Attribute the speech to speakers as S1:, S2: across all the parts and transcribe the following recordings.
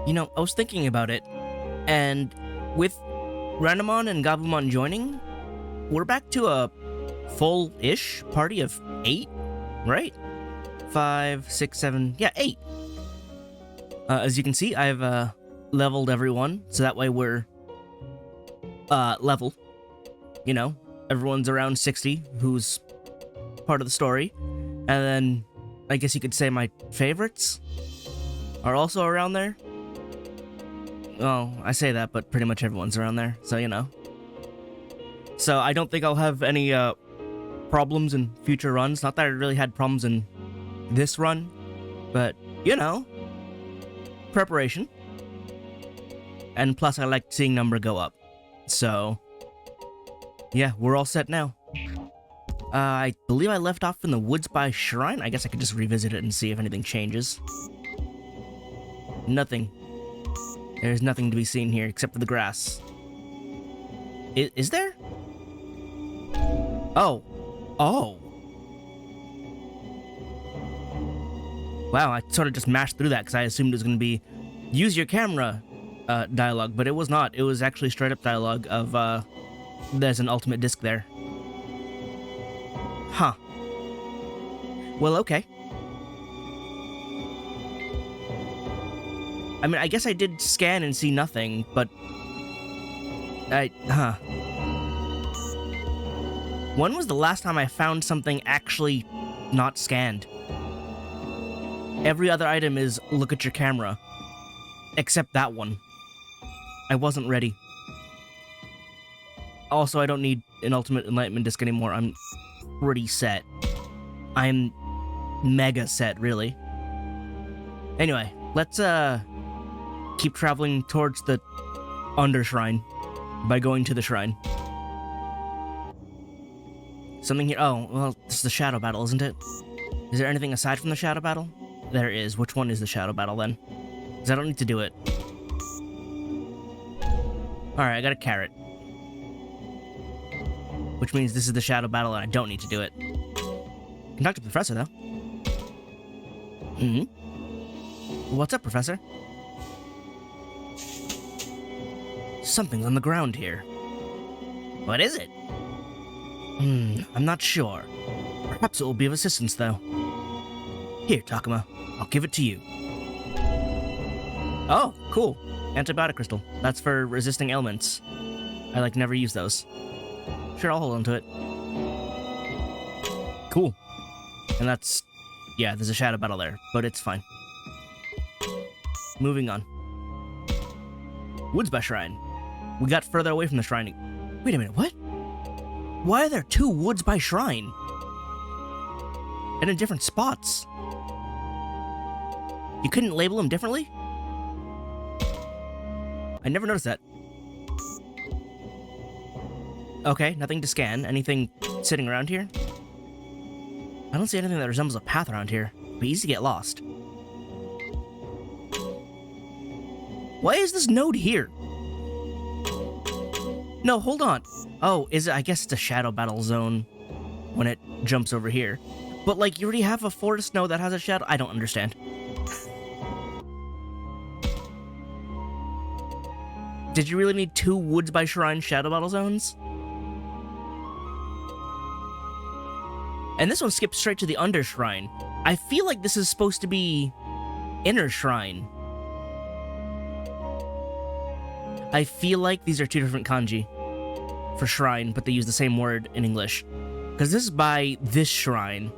S1: You know, I was thinking about it, and with Randomon and Gabumon joining, we're back to a full-ish party of 8, right? 5, 6, 7, yeah, 8. As you can see, I've leveled everyone, so that way we're level. You know, everyone's around 60, who's part of the story. And then, I guess you could say my favorites are also around there. Well, I say that, but pretty much everyone's around there, so you know. So I don't think I'll have any problems in future runs. Not that I really had problems in this run, but, you know, preparation. And plus, I like seeing number go up. So, yeah, we're all set now. I believe I left off in the woods by shrine. I guess I could just revisit it and see if anything changes. Nothing. There's nothing to be seen here except for the grass. Is there? Oh. Oh. Wow, I sort of just mashed through that because I assumed it was going to be use your camera dialogue, but it was not. It was actually straight up dialogue of there's an ultimate disc there. Huh. Well, okay. I mean, I guess I did scan and see nothing, but... When was the last time I found something actually not scanned? Every other item is look at your camera. Except that one. I wasn't ready. Also, I don't need an Ultimate Enlightenment Disc anymore. I'm pretty set. I'm mega set, really. Anyway, let's, keep traveling towards the Undershrine by going to the shrine. Something here. Oh, well, this is the shadow battle, isn't it? Is there anything aside from the shadow battle? There is. Which one is the shadow battle, then? Because I don't need to do it. Alright, I got a carrot. Which means this is the shadow battle and I don't need to do it. I can talk to the professor, though. What's up, Professor? Something's on the ground here. What is it? I'm not sure. Perhaps it will be of assistance, though. Here, Takuma. I'll give it to you. Oh, cool. Antibiotic crystal. That's for resisting ailments. I, never use those. Sure, I'll hold on to it. Cool. And that's... yeah, there's a shadow battle there, but it's fine. Moving on. Woods by Shrine. We got further away from the shrine. Wait a minute, what? Why are there 2 woods by shrine? And in different spots? You couldn't label them differently? I never noticed that. Okay, nothing to scan. Anything sitting around here? I don't see anything that resembles a path around here. It'd be easy to get lost. Why is this node here? No, hold on. Oh, is it? I guess it's a shadow battle zone when it jumps over here. But, you already have a forest node that has a shadow? I don't understand. Did you really need 2 Woods by Shrine shadow battle zones? And this one skips straight to the Under Shrine. I feel like this is supposed to be Inner Shrine. I feel like these are 2 different kanji for shrine, but they use the same word in English. Because this is by this shrine,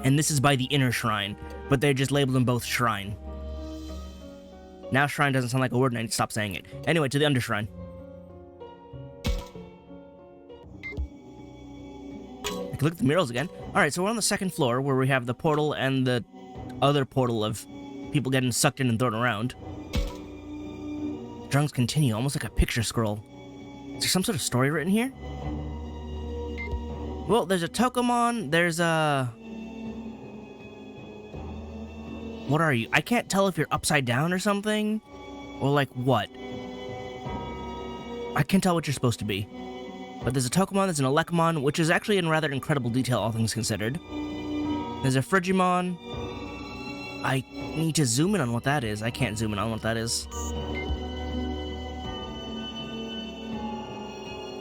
S1: and this is by the Inner Shrine, but they just labeled them both shrine. Now shrine doesn't sound like a word and I need to stop saying it. Anyway, to the Under Shrine. I can look at the murals again. Alright, so we're on the 2nd floor where we have the portal and the other portal of people getting sucked in and thrown around. Drawings continue, almost like a picture scroll. Is there some sort of story written here? Well, there's a Tokomon, there's a... What are you? I can't tell if you're upside down or something. Or what? I can't tell what you're supposed to be. But there's a Tokomon, there's an Elecmon, which is actually in rather incredible detail, all things considered. There's a Frigimon. I need to zoom in on what that is. I can't zoom in on what that is.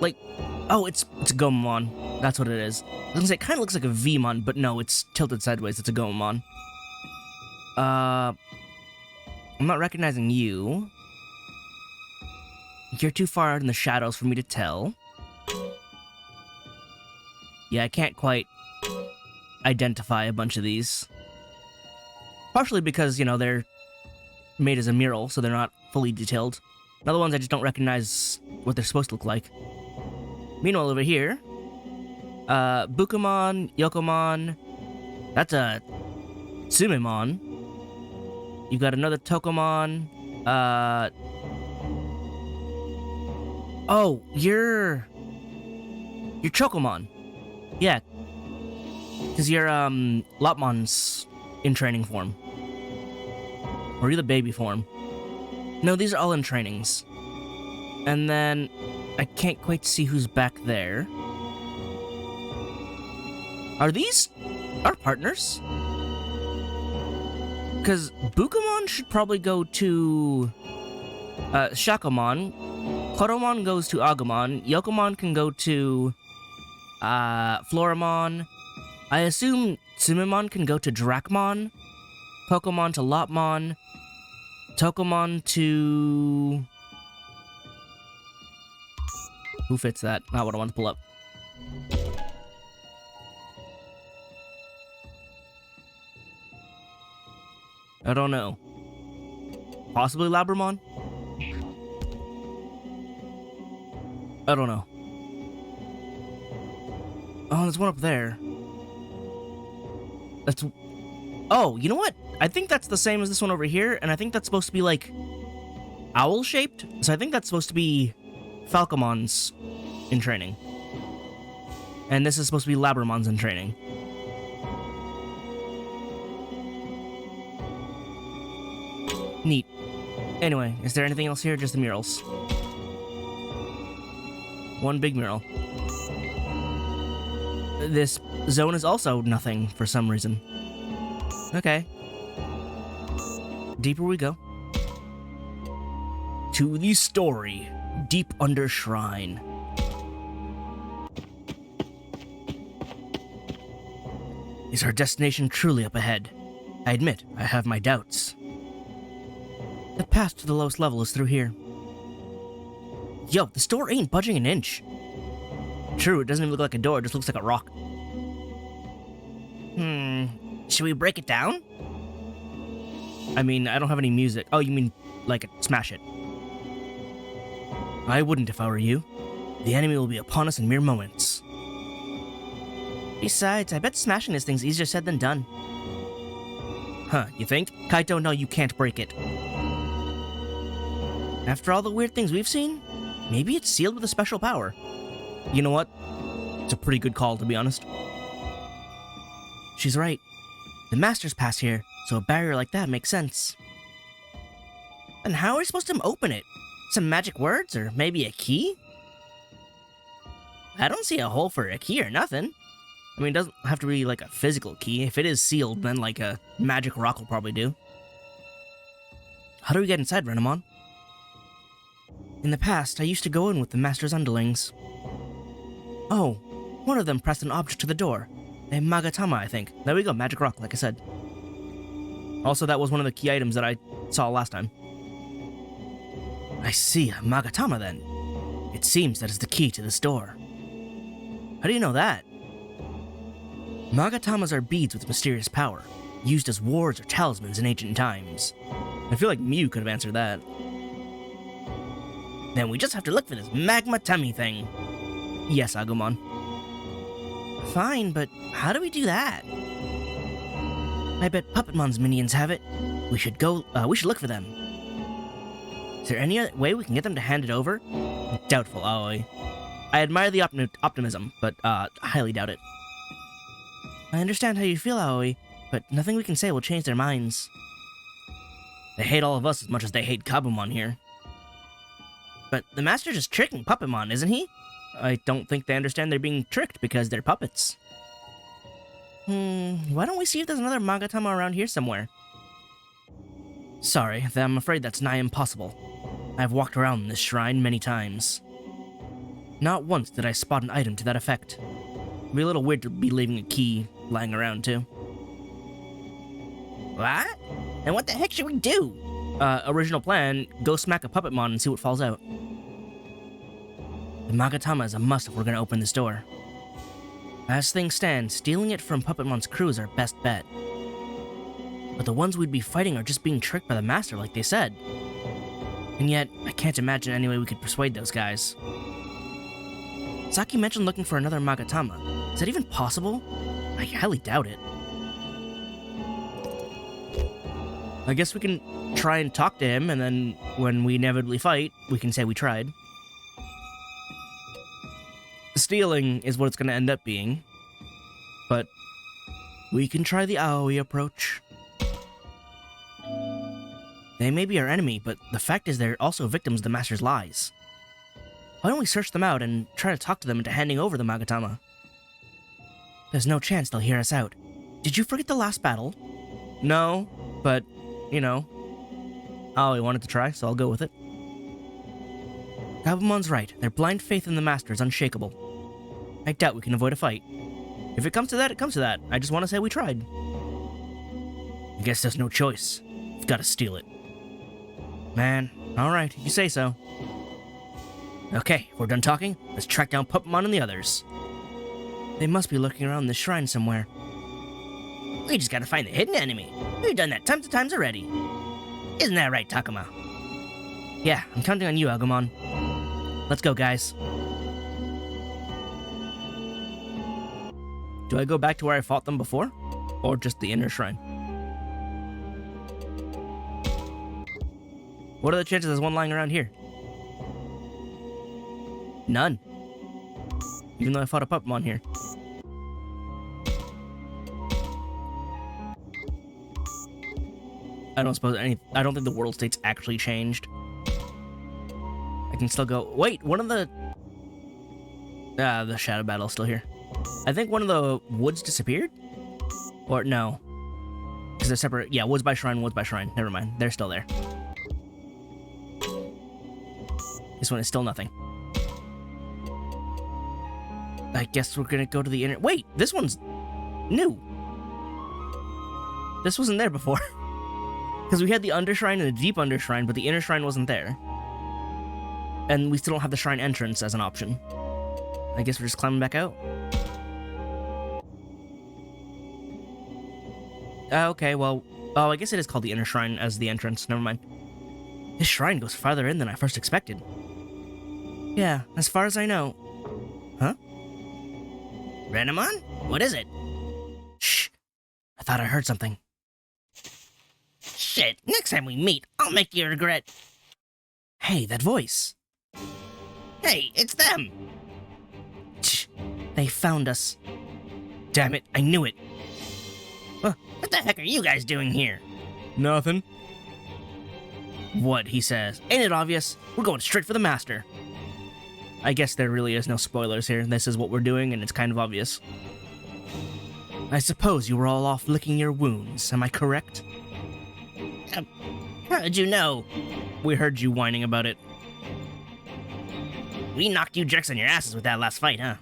S1: Like, oh, it's Gomamon. That's what it is. I was gonna say, it kind of looks like a Vmon, but no, it's tilted sideways. It's a Gomamon. I'm not recognizing you. You're too far out in the shadows for me to tell. Yeah, I can't quite identify a bunch of these. Partially because, you know, they're made as a mural, so they're not fully detailed. And other ones I just don't recognize what they're supposed to look like. Meanwhile, over here, Bukamon, Yokomon, that's a Sumimon. You've got another Tokomon, oh, you're Chokomon. Yeah. Because you're, Lopmon's in training form. Or you're the baby form. No, these are all in trainings. And then, I can't quite see who's back there. Are these our partners? Because Bukamon should probably go to Shakomon. Koromon goes to Agumon. Yokomon can go to Floramon. I assume Sumimon can go to Dracmon. Pokemon to Lopmon. Tokomon to... Who fits that? Not what I want to pull up. I don't know. Possibly Labramon? I don't know. Oh, there's one up there. That's... Oh, you know what? I think that's the same as this one over here, and I think that's supposed to be, like, owl-shaped? So I think that's supposed to be Falcomon's in training. And this is supposed to be Labramon's in training. Neat. Anyway, is there anything else here? Just the murals. One big mural. This zone is also nothing for some reason. Okay. Deeper we go. To the story. Deep under shrine. Is our destination truly up ahead? I admit, I have my doubts. The path to the lowest level is through here. Yo, this door ain't budging an inch. True, it doesn't even look like a door, it just looks like a rock. Should we break it down? I mean, I don't have any music. Oh, you mean, like, smash it. I wouldn't if I were you. The enemy will be upon us in mere moments. Besides, I bet smashing this thing's easier said than done. Huh, you think? Kaito, no, you can't break it. After all the weird things we've seen, maybe it's sealed with a special power. You know what? It's a pretty good call, to be honest. She's right. The Masters pass here, so a barrier like that makes sense. And how are we supposed to open it? Some magic words, or maybe a key? I don't see a hole for a key or nothing. I mean, it doesn't have to be like a physical key. If it is sealed, then like a magic rock will probably do. How do we get inside, Renamon? In the past, I used to go in with the Master's underlings. Oh, one of them pressed an object to the door. A Magatama, I think. There we go, magic rock, like I said. Also, that was one of the key items that I saw last time. I see, a Magatama then. It seems that is the key to this door. How do you know that? Magatamas are beads with mysterious power, used as wards or talismans in ancient times. I feel like Mew could have answered that. Then we just have to look for this magma tummy thing. Yes, Agumon. Fine, but how do we do that? I bet Puppetmon's minions have it. We should look for them. Is there any other way we can get them to hand it over? Doubtful, Aoi. I admire the optimism, but highly doubt it. I understand how you feel, Aoi, but nothing we can say will change their minds. They hate all of us as much as they hate Kabumon here. But the Master's just tricking Puppetmon, isn't he? I don't think they understand they're being tricked because they're puppets. Why don't we see if there's another Magatama around here somewhere? Sorry, I'm afraid that's nigh impossible. I've walked around this shrine many times. Not once did I spot an item to that effect. It'd be a little weird to be leaving a key lying around, too.
S2: What? And what the heck should we do?
S1: Original plan, go smack a Puppetmon and see what falls out. The Magatama is a must if we're gonna open this door. As things stand, stealing it from Puppetmon's crew is our best bet. But the ones we'd be fighting are just being tricked by the Master, like they said. And yet, I can't imagine any way we could persuade those guys. Saki mentioned looking for another Magatama. Is that even possible? I highly doubt it. I guess we can try and talk to him, and then when we inevitably fight, we can say we tried. Stealing is what it's going to end up being. But we can try the Aoi approach. They may be our enemy, but the fact is they're also victims of the Master's lies. Why don't we search them out and try to talk to them into handing over the Magatama? There's no chance they'll hear us out. Did you forget the last battle? No, but, you know, Aoi wanted to try, so I'll go with it. Gabumon's right. Their blind faith in the Master is unshakable. I doubt we can avoid a fight. If it comes to that, it comes to that. I just want to say we tried. I guess there's no choice. We've got to steal it. Man, alright, you say so. Okay, if we're done talking, let's track down Puppetmon and the others. They must be lurking around this shrine somewhere.
S2: We just gotta find the hidden enemy. We've done that tons of times already. Isn't that right, Takuma?
S1: Yeah, I'm counting on you, Agumon. Let's go, guys. Do I go back to where I fought them before? Or just the inner shrine? What are the chances there's one lying around here? None. Even though I fought a Puppetmon here. I don't think the world state's actually changed. I can still go. Wait, one of the shadow battle's still here. I think one of the woods disappeared? Or no. Because they're separate. Yeah, woods by shrine, woods by shrine. Never mind. They're still there. This one is still nothing. I guess we're gonna go to the inner. Wait, this one's new. This wasn't there before. Because we had the undershrine and the deep undershrine, but the inner shrine wasn't there. And we still don't have the shrine entrance as an option. I guess we're just climbing back out. Okay, well... Oh, I guess it is called the inner shrine as the entrance. Never mind. This shrine goes farther in than I first expected. Yeah, as far as I know. Huh?
S2: Renamon? What is it?
S1: Shh. I thought I heard something.
S2: Shit, next time we meet, I'll make you regret.
S1: Hey, that voice.
S2: Hey, it's them.
S1: Shh. They found us. Damn it, I knew it.
S2: What the heck are you guys doing here?
S1: Nothing. What, he says. Ain't it obvious? We're going straight for the Master. I guess there really is no spoilers here. This is what we're doing, and it's kind of obvious. I suppose you were all off licking your wounds, am I correct?
S2: How did you know?
S1: We heard you whining about it.
S2: We knocked you jerks on your asses with that last fight, huh?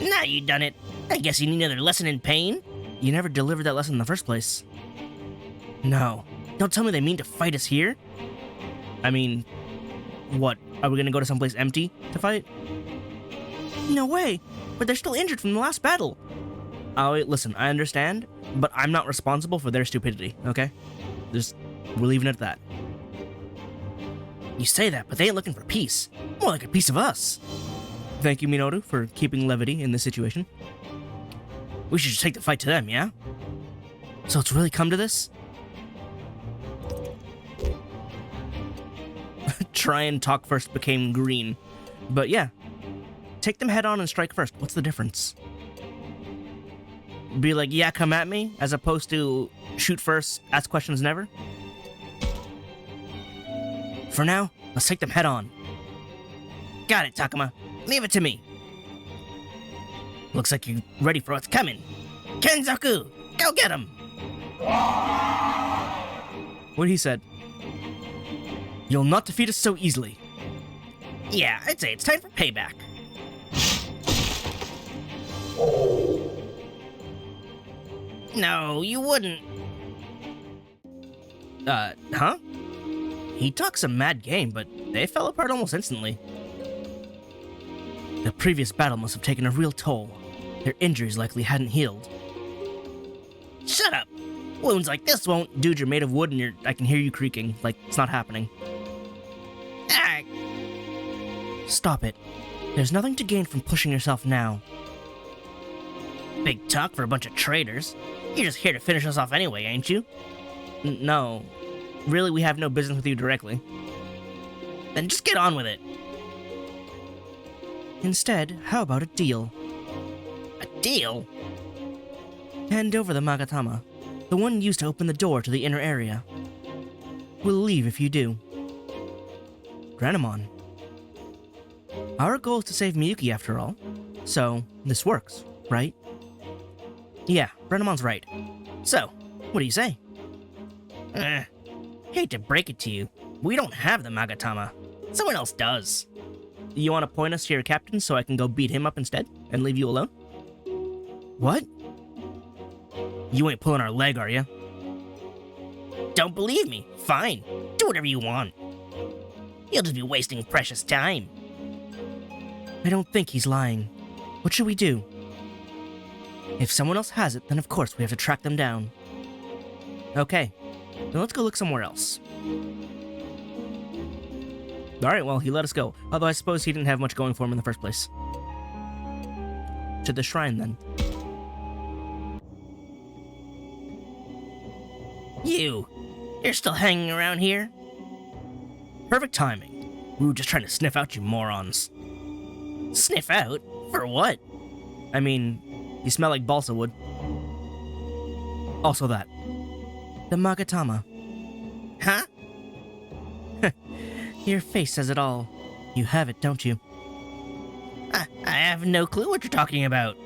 S2: Now you done it. I guess you need another lesson in pain?
S1: You never delivered that lesson in the first place. No. Don't tell me they mean to fight us here? I mean, what? Are we gonna go to someplace empty to fight? No way! But they're still injured from the last battle! Oh, wait, listen, I understand, but I'm not responsible for their stupidity, okay? We're leaving it at that. You say that, but they ain't looking for peace. More like a piece of us. Thank you, Minoru, for keeping levity in this situation. We should just take the fight to them, yeah? So it's really come to this? Try and talk first became green. But yeah. Take them head on and strike first. What's the difference? Be like, yeah, come at me, as opposed to shoot first, ask questions never? For now, let's take them head on.
S2: Got it, Takuma. Leave it to me.
S1: Looks like you're ready for what's coming.
S2: Kenzoku, go get him!
S1: What he said. You'll not defeat us so easily.
S2: Yeah, I'd say it's time for payback. No, you wouldn't.
S1: Huh? He talks a mad game, but they fell apart almost instantly. The previous battle must have taken a real toll. Their injuries likely hadn't healed.
S2: Shut up.
S1: Wounds like this won't. Dude, you're made of wood and I can hear you creaking. Like, it's not happening.
S2: Ah,
S1: Stop it. There's nothing to gain from pushing yourself now.
S2: big talk for a bunch of traitors. You're just here to finish us off anyway, ain't you?
S1: No. Really, we have no business with you directly.
S2: Then just get on with it.
S1: Instead, how about a deal?
S2: A deal?
S1: Hand over the Magatama, the one used to open the door to the inner area. We'll leave if you do. Granamon. Our goal is to save Miyuki after all, so this works, right? Yeah, Grenamon's right. So, what do you say?
S2: Hate to break it to you, we don't have the Magatama. Someone else does.
S1: You want to point us to your captain so I can go beat him up instead and leave you alone? What? You ain't pulling our leg, are you?
S2: Don't believe me? Fine. Do whatever you want. You'll just be wasting precious time.
S1: I don't think he's lying. What should we do? If someone else has it, then of course we have to track them down. Okay, then let's go look somewhere else. Alright, well, he let us go. Although I suppose he didn't have much going for him in the first place. To the shrine, then.
S2: You're still hanging around here?
S1: Perfect timing. We were just trying to sniff out you morons.
S2: Sniff out? For what?
S1: I mean, you smell like balsa wood. Also that. The Magatama.
S2: Huh?
S1: Your face says it all. You have it, don't you?
S2: I have no clue what you're talking about.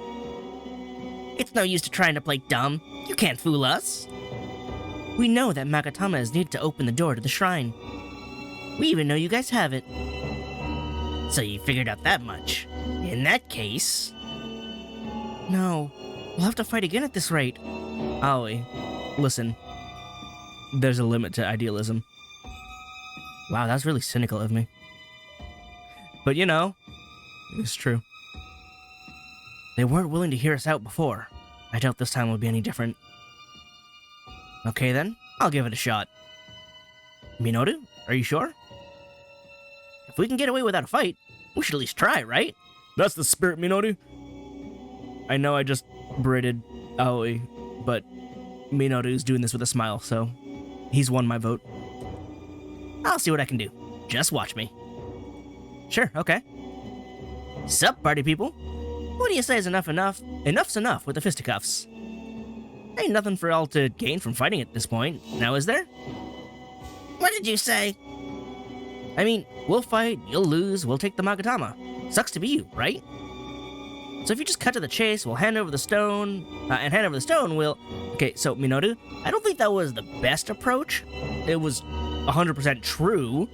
S2: It's no use to trying to play dumb. You can't fool us.
S1: We know that Magatama is needed to open the door to the shrine. We even know you guys have it.
S2: So you figured out that much. In that case...
S1: No, we'll have to fight again at this rate. Aoi, listen. There's a limit to idealism. Wow, that's really cynical of me. But you know, it's true. They weren't willing to hear us out before. I doubt this time will be any different. Okay then, I'll give it a shot. Minoru, are you sure?
S2: If we can get away without a fight, we should at least try, right?
S1: That's the spirit, Minoru. I know I just berated Aoi, but Minoru's doing this with a smile, so he's won my vote.
S2: I'll see what I can do. Just watch me.
S1: Sure, okay.
S2: Sup, party people?
S1: What do you say is enough? Enough's enough with the fisticuffs. Ain't nothing for all to gain from fighting at this point, now is there?
S2: What did you say?
S1: I mean, we'll fight, you'll lose, we'll take the Magatama. Sucks to be you, right? So if you just cut to the chase, we'll hand over the stone, and hand over the stone, we'll... Okay, so Minoru, I don't think that was the best approach. It was 100% true,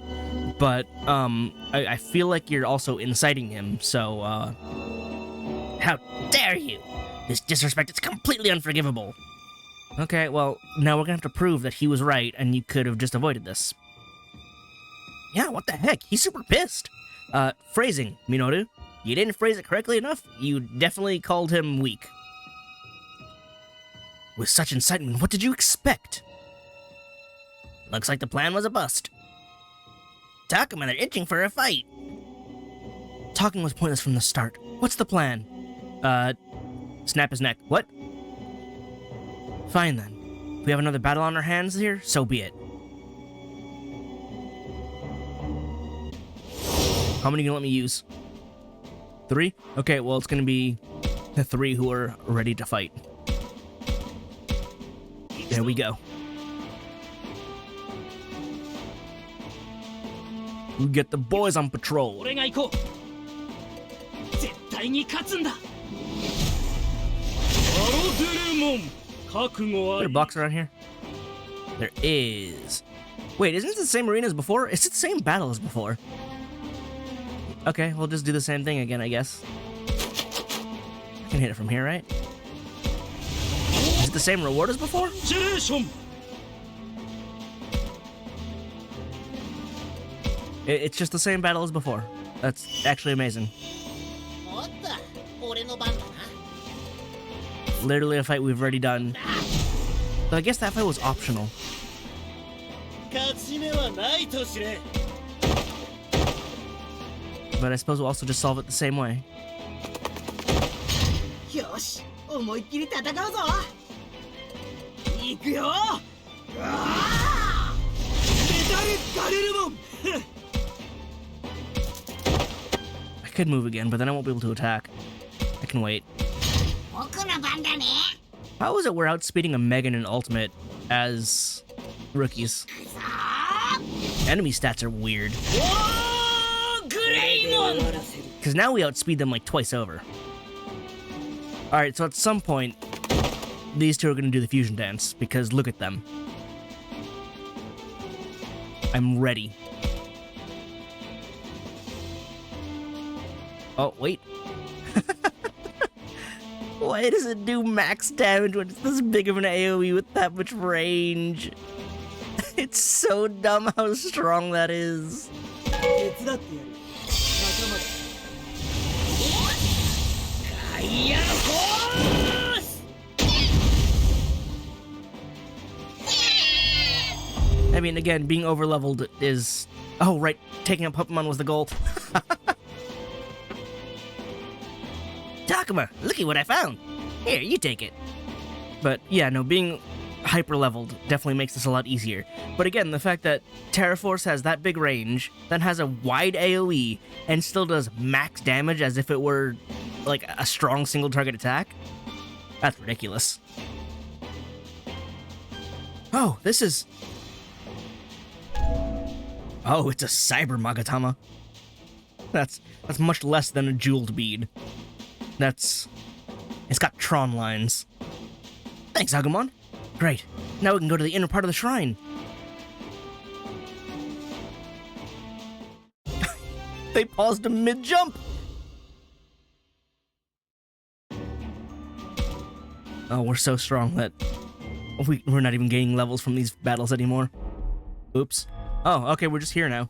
S1: but, I feel like you're also inciting him, so,
S2: How dare you! This disrespect is completely unforgivable.
S1: Okay, well, now we're gonna have to prove that he was right, and you could have just avoided this.
S2: Yeah, what the heck? He's super pissed.
S1: Phrasing, Minoru. You didn't phrase it correctly enough. You definitely called him weak. With such incitement, what did you expect?
S2: Looks like the plan was a bust. Takuma, they're itching for a fight.
S1: Talking was pointless from the start. What's the plan? Snap his neck. What? Fine then. If we have another battle on our hands here, so be it. How many are you gonna let me use? 3? Okay, well, it's gonna be the 3 who are ready to fight. There we go. We get the boys on patrol. Is there a box around here? There is. Wait, isn't it the same arena as before? Is it the same battle as before? Okay, we'll just do the same thing again, I guess. I can hit it from here, right? Is it the same reward as before? It's just the same battle as before. That's actually amazing. Literally a fight we've already done. So I guess that fight was optional. But I suppose we'll also just solve it the same way. I could move again, but then I won't be able to attack. I can wait. How is it we're outspeeding a Mega and Ultimate as rookies? Enemy stats are weird. Because now we outspeed them like twice over. Alright, so at some point, these two are going to do the fusion dance, because look at them. I'm ready. Oh, wait. Why does it do max damage when it's this big of an AoE with that much range? It's so dumb how strong that is. I mean, again, being overleveled is... Oh, right, taking out Pokemon was the goal. Takuma, look at what I found. Here, you take it. But yeah, no, being hyper-leveled definitely makes this a lot easier. But again, the fact that Terraforce has that big range, then has a wide AoE, and still does max damage as if it were, like, a strong single-target attack, that's ridiculous. Oh, this is... Oh, it's a Cyber Magatama. That's much less than a jeweled bead. It's got Tron lines. Thanks, Agumon. Great. Now we can go to the inner part of the shrine. They paused him mid-jump. Oh, we're so strong that we're not even gaining levels from these battles anymore. Oops. Oh, okay, we're just here now.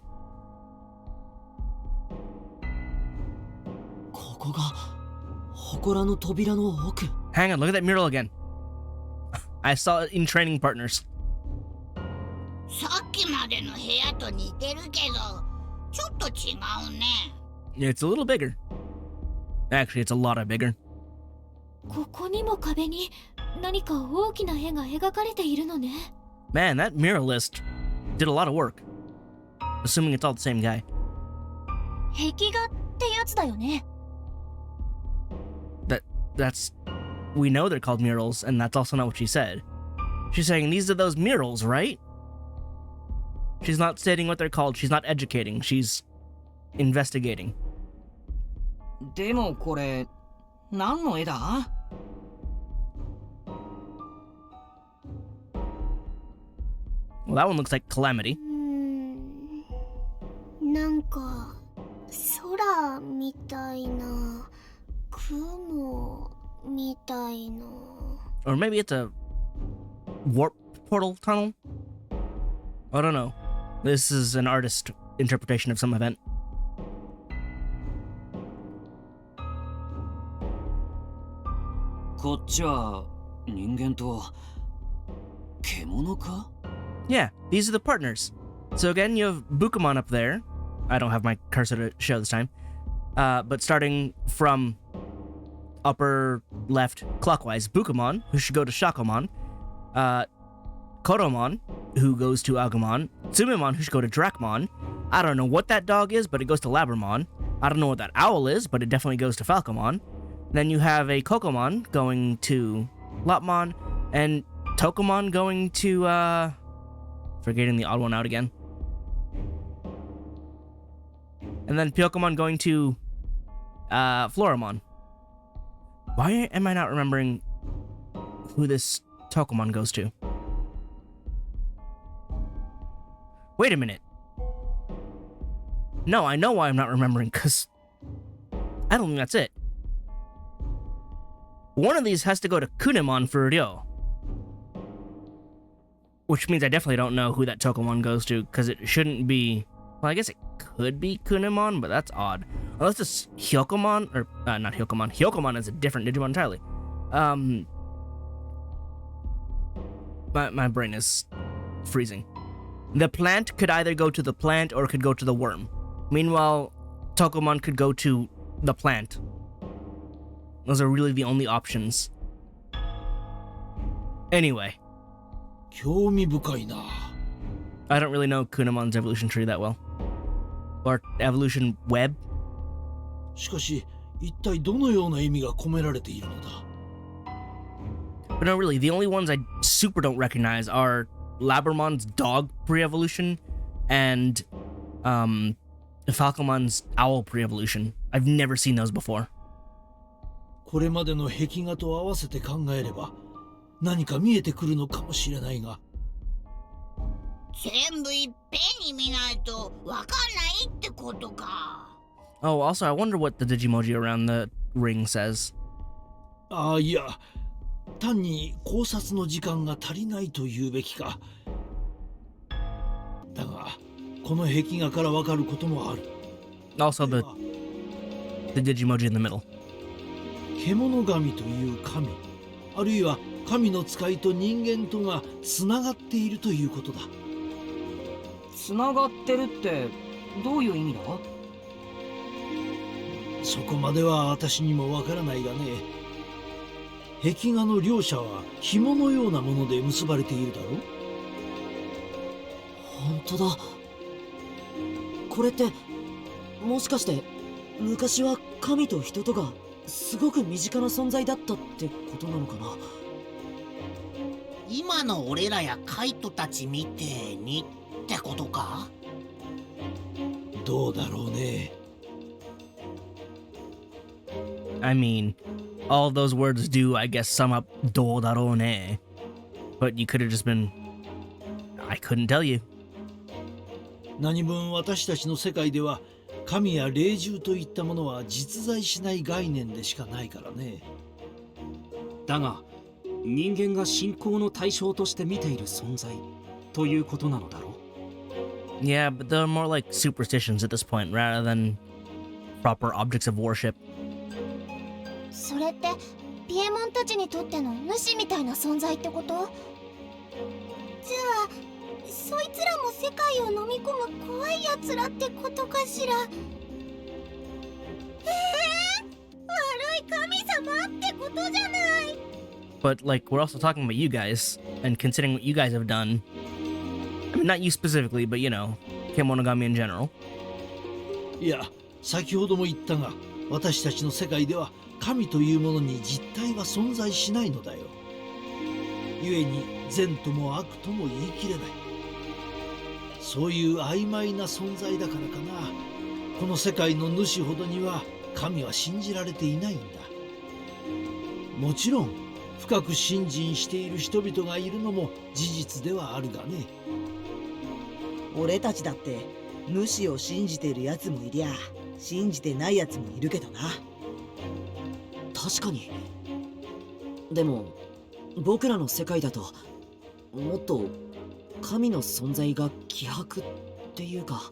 S1: Hang on, look at that mural again. I saw it in Training Partners. Yeah, it's a little bigger. Actually, it's a lot bigger. Man, that muralist did a lot of work. Assuming it's all the same guy. That's... We know they're called murals, and that's also not what she said. She's saying, these are those murals, right? She's not stating what they're called, she's not educating, she's investigating. Well, that one looks like Calamity. Or maybe it's a warp portal tunnel? I don't know. This is an artist interpretation of some event. Yeah, these are the partners. So again, you have Bukamon up there. I don't have my cursor to show this time. But starting from upper left clockwise, Bukamon, who should go to Shakomon, Koromon, who goes to Agumon, Tsumemon, who should go to Dracmon. I don't know what that dog is, but it goes to Labramon. I don't know what that owl is, but it definitely goes to Falcomon. Then you have a Kokomon going to Lopmon, and Tokomon going to, forgetting the odd one out again. And then Pyokomon going to, Floramon. Why am I not remembering who this Tokomon goes to? Wait a minute. No, I know why I'm not remembering, because I don't think that's it. One of these has to go to Kunemon for Ryo. Which means I definitely don't know who that Tokomon goes to, because it shouldn't be... Well, I guess it could be Kunemon, but that's odd. Unless it's Hyokomon, or not Hyokomon. Hyokomon is a different Digimon entirely. My brain is freezing. The plant could either go to the plant or it could go to the worm. Meanwhile, Tokomon could go to the plant. Those are really the only options. Anyway.
S3: 興味深いな。
S1: I don't really know Kunemon's evolution tree that well. Or evolution web.
S3: しかし、一体どのような意味が込められているのだ。
S1: But no, really, the only ones I super don't recognize are Labramon's dog pre-evolution and Falcomon's owl pre-evolution. I've never seen those before.
S3: これまでの壁画と合わせて考えれば、何か見えてくるのかもしれないが。
S4: 全部いっぺんに見ないとわかんないってことか。
S1: Oh, also, I wonder what the Digimoji around the ring says.
S3: ああ、いや、単に考察の時間が足りないと言うべきか。だが、この壁画からわかることもある。
S1: Also, the Digimoji in the middle.
S3: 獣神という神、あるいは神の使いと人間とがつながっているということだ。
S5: つながってるってどういう意味だ？
S3: そこまでは私にもわからないがね。壁画の両者は紐のようなもので結ばれているだろう。
S5: 本当だ。これってもしかして昔は神と人とがすごく身近な存在だったってことなのかな。
S4: 今の俺らやカイトたちみてえにってことか。
S3: どうだろうね。
S1: I mean, all of those words do, I guess, sum up do darone. But you could have just been... I couldn't tell you.
S3: 何分私たちの世界では神や霊獣といったものは実在しない概念でしかないからね。
S6: だが人間が信仰の対象として見ている存在ということなのだろう。
S1: Yeah, but they're more like superstitions at this point rather than proper objects of worship.
S7: それってピエモンたちにとっての主みたいな存在ってこと？じゃあそいつらも世界を飲み込む怖いやつらってことかしら。悪い神様ってことじゃない。
S1: But, like, we're also talking about you guys, and considering what you guys have done. I mean, not you specifically, but, you know, Kemonogami in general.
S3: いや、先ほども言ったが、私たちの世界では神というものに実体は存在しないのだよ。故に善とも悪とも言い切れない。そういう曖昧な存在だからかな。この世界の主ほどには神は信じられていないんだ。もちろん深く信心している人々がいるのも事実ではあるがね。
S5: 俺たちだって主を信じているやつもいりゃ信じてないやつもいるけどな。確かに。でも僕らの世界だともっと神の存在が希薄っていうか、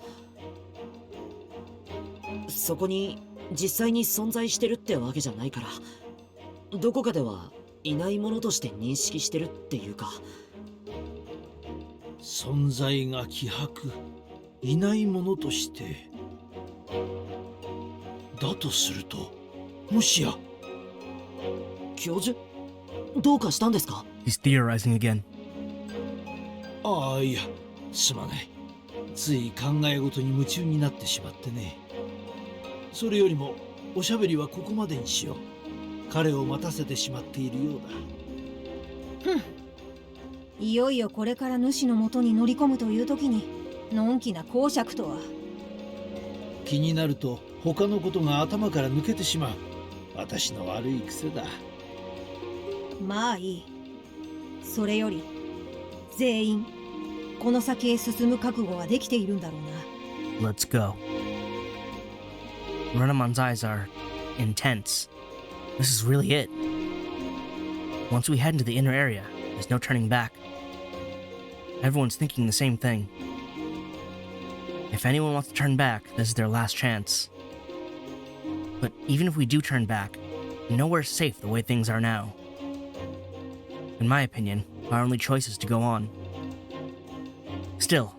S5: そこに実際に存在してるってわけじゃないから、どこかではいないものとして認識してるっていうか。
S3: 存在が希薄、いないものとして。だとすると、もしや
S5: 教授、どうかしたんですか？
S1: He's theorizing again.
S3: ああ、いや、すまない。つい考え事に夢中になってしまってね。それよりもおしゃべりはここまでにしよう。彼を待たせてしまっているようだ。
S8: いよいよこれから主の元に乗り込むという時にのんきな講釈とは。
S3: 気になると他のことが頭から抜けてしまう。私の悪い癖だ。
S8: まあいい。それより全員この先へ進む覚悟はできているんだろうな。
S1: Let's go. Renamon's eyes are intense. This is really it. Once we head into the inner area, there's no turning back. Everyone's thinking the same thing. If anyone wants to turn back, this is their last chance. But even if we do turn back, nowhere's safe the way things are now. In my opinion, our only choice is to go on. Still,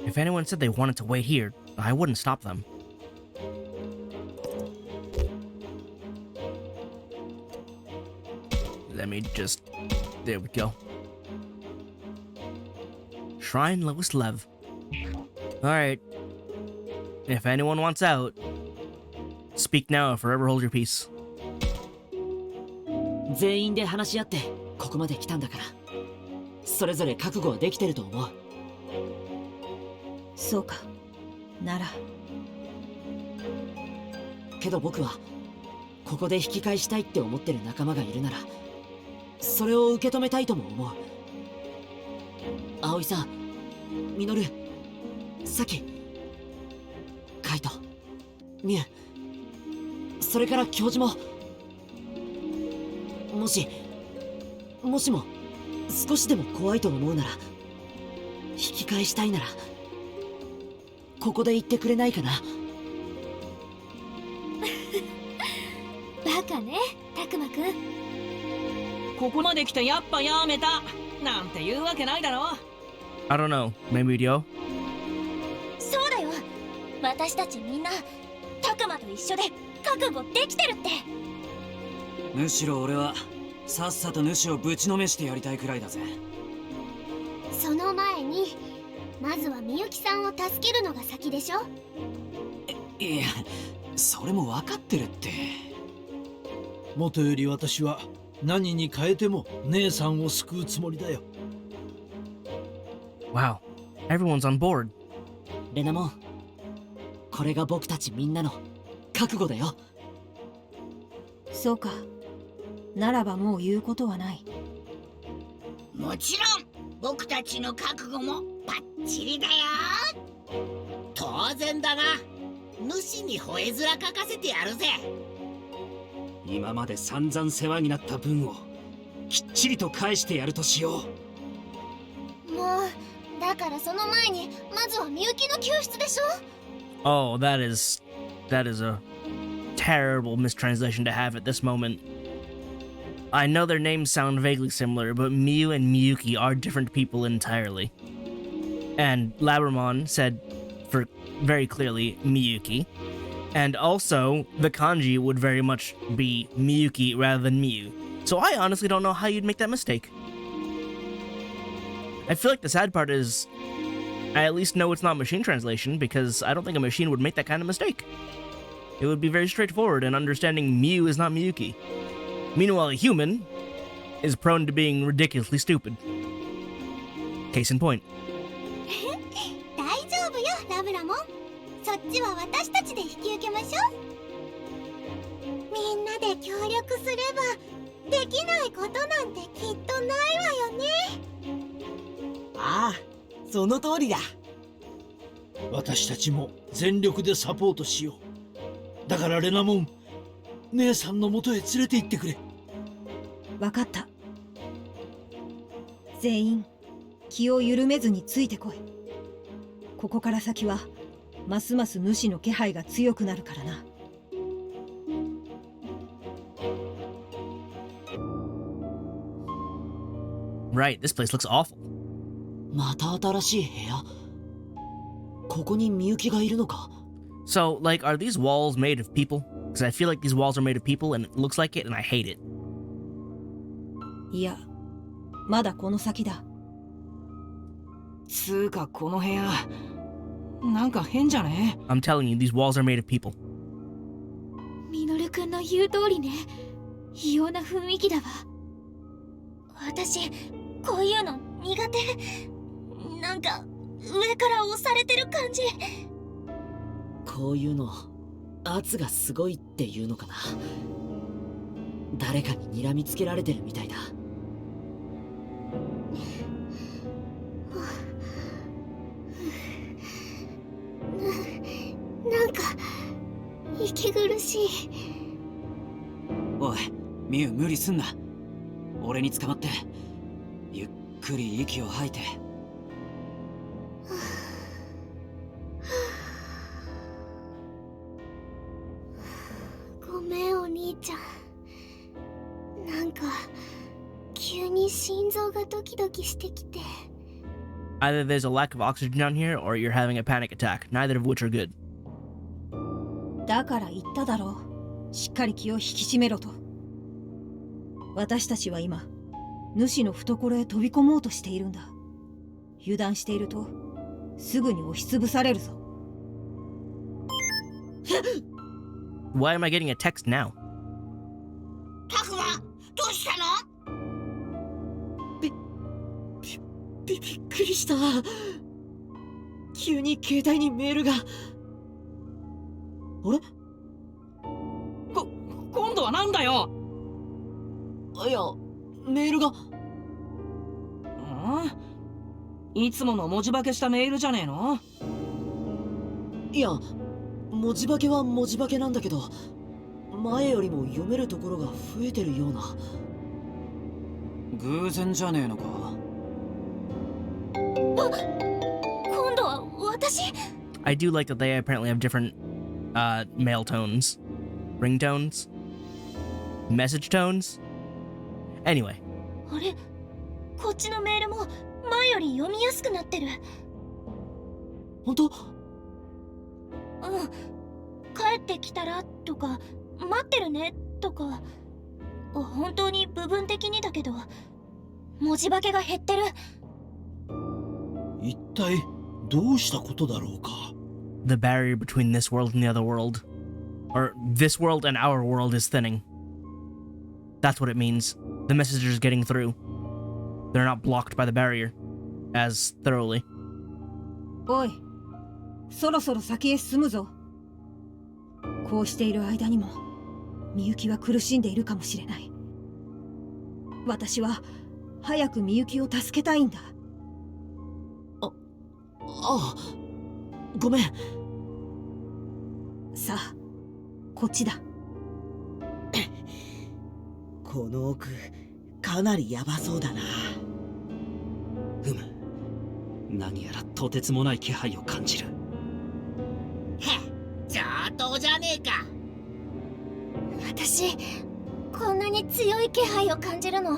S1: if anyone said they wanted to wait here, I wouldn't stop them. Let me just... There we go. Shrine Lowest Lev. Alright. If anyone wants out, speak now or forever hold your peace.
S5: 全員で話し合ってここまで来たんだから、それぞれ覚悟はできてると思う。
S8: そうか。なら。
S5: けど僕はここで引き返したいって思ってる仲間がいるなら、それを受け止めたいとも思う。葵さん、ミノル、サキ、カイト、ミュウ、それから教授も、もしも少しでも怖いと思うなら、引き返したいならここで言ってくれないかな。
S7: バカね、たくまくん。
S9: ここまで来てやっぱやめたなんて言うわけないだろ。
S1: I don't know. Maybe Dio?
S7: そうだよ。私たちみんなたくまと一緒で覚悟できてるって。
S6: むしろ俺はさっさと主をぶちのめしてやりたいくらいだぜ。
S7: その前にまずはみゆきさんを助けるのが先でしょ。
S6: いや、それも分かってるって。
S3: もとより私は何に変えても姉さんを救うつもりだよ。
S1: Wow. Everyone's on board.
S5: レナモン、これが僕たちみんなの覚悟だよ。
S8: そうか。ならばもう言うことはない。
S4: もちろん僕たちの覚悟もバッチリだよ。当然だが、主に吠え面かかせてやるぜ。
S6: 今まで散々世話になった分をきっちりと返してやるとしよ
S7: もうだからその前にまずはみゆきの救出でしょ。
S1: Oh, that is a terrible mistranslation to have at this moment. I know their names sound vaguely similar, but Miyu and Miyuki are different people entirely. And Labramon said, for very clearly, Miyuki. And also, the kanji would very much be Miyuki rather than Miyu. So I honestly don't know how you'd make that mistake. I feel like the sad part is, I at least know it's not machine translation, because I don't think a machine would make that kind of mistake. It would be very straightforward in understanding Miyu is not Miyuki. Meanwhile, a human is prone to being ridiculously stupid. Case in point.
S7: 大丈夫よ、ラブラモン。そっちは私たちで引き受けましょう。みんなで協力すればできないことなんてきっとないわよね。
S5: ああ、その通りだ。
S3: 私たちも全力でサポートしよう。だからレナモン、姉さんの元へ連れて行ってくれ。
S8: わかった。全員気を緩めずについてこい。ここから先はますます主の気配が強くなるからな。
S1: Right, this place looks awful.
S5: また新しい部屋。ここにみゆきがいるのか。
S1: So, like, are these walls made of people? Because I feel like these walls are made of people and it looks like it and I hate it.
S8: いや、まだこの先だ。
S9: つうかこの部屋なんか変じゃね？
S1: I'm telling you, these walls are made of people.
S7: ミノルくんの言う通りね。異様な雰囲気だわ。私、こういうの苦手。なんか上から押されてる感じ。
S5: こういうの圧がすごいっていうのかな。誰かに睨みつけられてるみたいだ。
S7: 息苦しい。
S6: おいミュウ、無理すんな。俺に捕まってゆっくり息を吐いて。
S7: ごめんお兄ちゃん。なんか急に心臓がドキドキしてきて。
S1: Either there's a lack of oxygen down here, or you're having a panic attack. Neither of which are good.
S8: だから言っただろう。しっかり気を引き締めろと。私たちは今、主の懐へ飛び込もうとしているんだ。油断していると、すぐに押しつぶされるぞ。
S1: Why am I getting a text now?
S4: タクマ、どうしたの？
S5: びっくりした。急に携帯にメールが。あれ？
S9: 今度はなんだよ。
S5: いや、メールが。
S9: いつもの文字化けしたメールじゃねえの？
S5: いや、文字化けは文字化けなんだけど、前よりも読めるところが増えてるような。
S6: 偶然じゃねえのか。
S7: 今度は私？
S1: I do like that they apparently have different mail tones, ringtones, message tones. Anyway,
S7: あれ、こっちのメールも前より読みやすくなってる。
S5: 本当？
S7: うん。帰ってきたらとか、待ってるねとか、本当に部分的にだけど、文字化けが減ってる。
S3: 一体どうしたことだろうか。
S1: the barrier between this world and the other world, or this world and our world, is thinning. That's what it means. The messengers getting through. They're not blocked by the barrier as thoroughly.
S8: おい、そろそろ先へ進むぞ。こうしている間にも、みゆきは苦しんでいるかもしれない。私は早くみゆきを助けたいんだ。
S5: ああ、ごめん。
S8: さあ、こっちだ。
S5: この奥、かなりヤバそうだな。
S6: 何やらとてつもない気配を感じる。
S4: 上等じゃねえか。
S7: 私、こんなに強い気配を感じるの、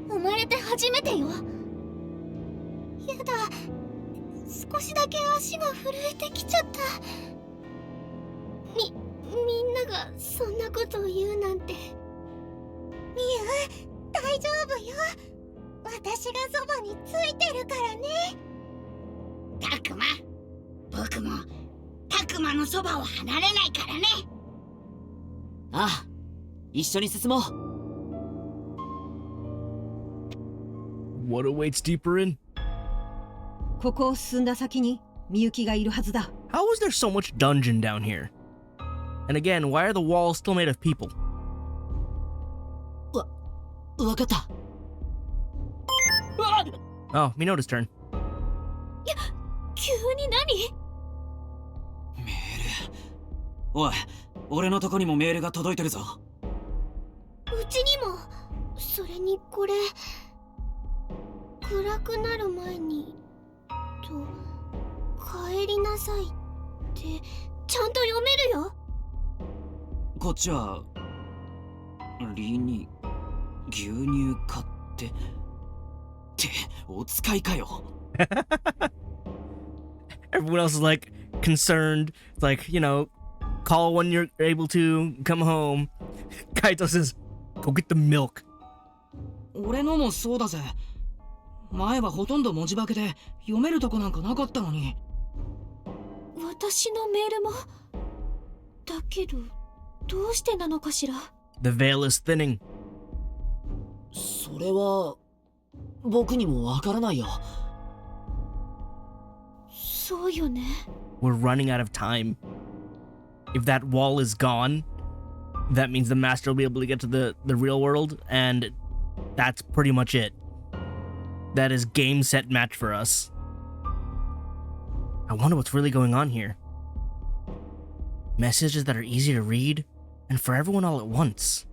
S7: 生まれて初めてよ。やだ、少しだけ足が震えてきちゃった。みんながそんなことを言うなんて。みゆ、大丈夫よ。私がそばについてるからね。
S4: タクマ、僕もタクマのそばを離れないからね。
S5: ああ、一緒に進もう。
S1: What awaits deeper in?
S8: ここを進んだ先にみゆきがいるはずだ。
S1: How is there so much dungeon down here? And again, why are the walls still made of people?
S5: わかった。
S1: Oh, Minota's turn.
S7: 急に何？
S6: メール。おい、俺のとこにもメールが届いてるぞ。
S7: うちにも。それにこれ、暗くなる前にと帰りなさいってちゃんと読めるよ。
S6: こっちはリに牛乳買ってってお使いかよ。
S1: Everyone else is like concerned. It's like, you know, call when you're able to, come home. Kaito says, go get the milk.
S9: 俺のもそうだぜ。前はほとんど文字化けで読めるとこなんかなかったのに。
S7: 私のメールも。だけど、どうしてなのかしら。
S1: The veil is thinning.
S5: それは僕にもわからないよ。
S7: そうよね。
S1: We're running out of time. If that wall is gone, that means the master will be able to get to the real world, and that's pretty much it. That is game, set, match for us. I wonder what's really going on here. messages that are easy to read, and for everyone all at once.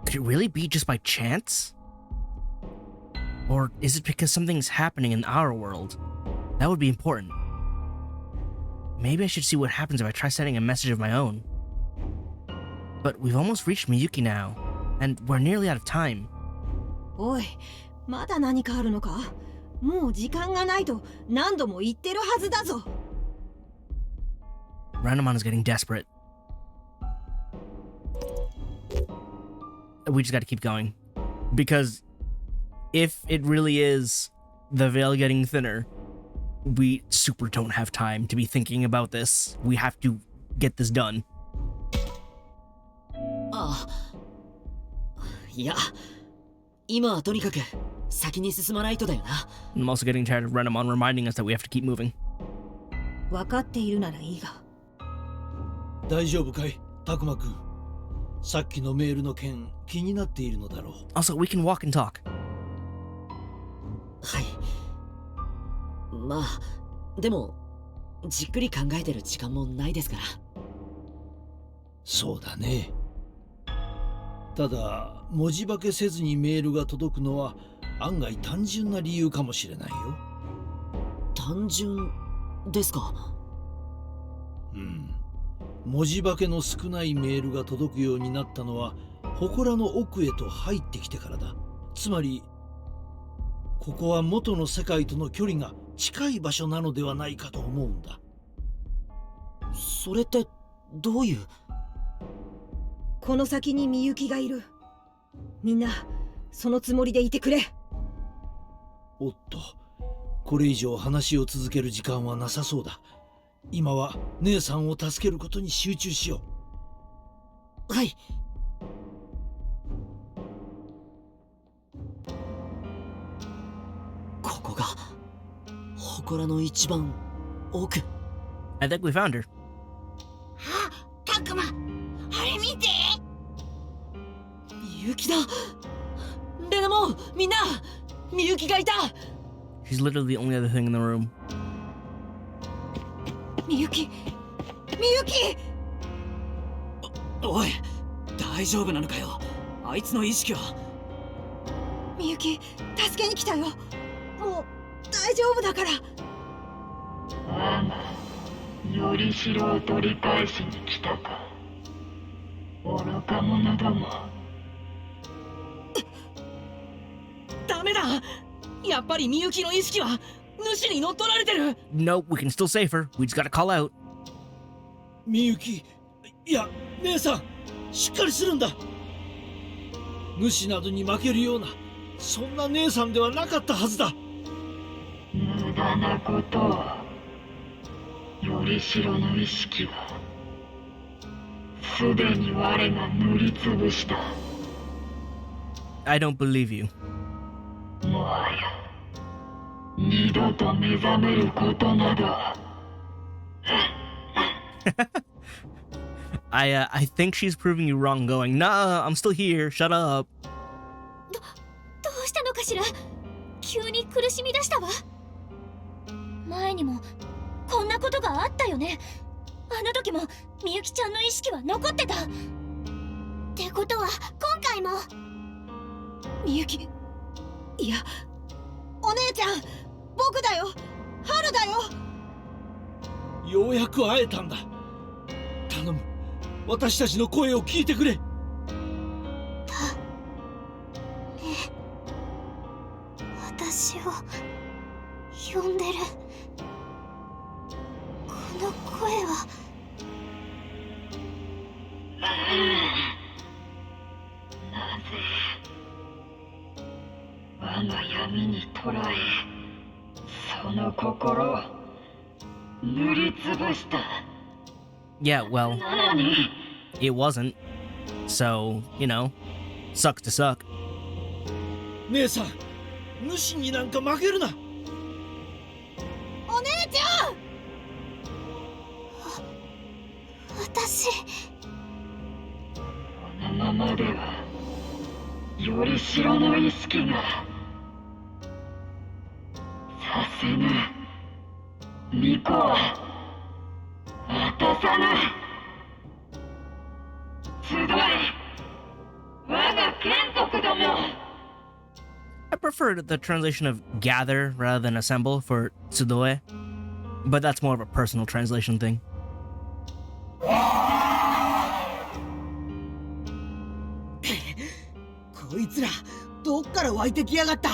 S1: Could it really be just by chance? Or is it because something's happening in our world? That would be important. Maybe I should see what happens if I try sending a message of my own. But we've almost reached Miyuki now, and we're nearly out of time.
S8: おい、まだ何かあるのか？もう時間がないと何度も言ってるはずだぞ。
S1: Renamon is getting desperate. We just gotta keep going. Because if it really is the veil getting thinner, we super don't have time to be thinking about this. We have to get this done.
S6: ああ、いや、今はとにかく先に進まないとだよな。
S1: I'm also getting tired of Renamon reminding us that we have to keep moving.
S8: 分かっているならいいが。
S3: 大丈夫かい、タクマくん。さっきのメールの件、気になっているのだろう。
S1: Also, we can walk and talk.
S6: はい。まあ、でも、じっくり考えてる時間もないですから。
S3: そうだね。ただ、文字化けせずにメールが届くのは案外単純な理由かもしれないよ。
S6: 単純ですか？
S3: うん。文字化けの少ないメールが届くようになったのは祠の奥へと入ってきてからだ。つまりここは元の世界との距離が近い場所なのではないかと思うんだ。
S6: それってどういう？
S8: この先にみゆきがいる。みんなそのつもりでいてくれ。
S3: おっと、これ以上話を続ける時間はなさそうだ。今は姉さんを助けることに集中しよ
S6: う。はい。ここが祠の一番奥。
S1: I think we found her.
S4: あ、タクマ、あれ見て。
S6: みゆきだ。レナモン、みんな、みゆきがいた。
S1: She's literally the only other thing in the room.
S8: みゆき、みゆき。
S6: おい、大丈夫なのかよ。あいつの意識は。
S8: みゆき、助けに来たよ。もう大丈夫だから。
S10: ああ、よりしろを取り返しに来たか。愚か者ども。
S9: ダメだ。やっぱりみゆきの意識は主に乗っ取られてる。
S1: No, we can still save her. We just gotta call out.
S3: みゆき、いや姉さん、しっかりするんだ。主などに負けるようなそんな姉さんではなかったはずだ。
S10: 無駄なことを。よりしろの意識はすでに我が塗りつぶした。
S1: I don't believe you.
S10: もはや二度と目覚めることなど。
S1: I think she's proving you wrong going, nah, I'm still here, shut up.
S7: どうしたのかしら。急に苦しみ出したわ。前にもこんなことがあったよね。あの時もみゆきちゃんの意識は残ってた。ってことは今回も。
S8: みゆき、いや、お姉ちゃん、僕だよ、春だよ。
S3: ようやく会えたんだ。頼む、私たちの声を聞いてくれ。
S7: 私を呼んでる。この声は。
S10: なぜ我が闇に捕らえ、その心を塗りつぶした。
S1: Yeah, well,
S10: なのに
S1: it wasn't. So, you know, sucks to suck.
S3: 姉さん、主になんか負けるな。
S8: お姉ちゃん。
S7: 私。
S10: このままではよりしろの意識がさせぬ。巫女は落とさぬ。集え、我が眷属ども。
S1: I prefer the translation of gather rather than assemble for Tsudoe, but that's more of a personal translation thing.
S5: こいつらどっから湧いてきやがった。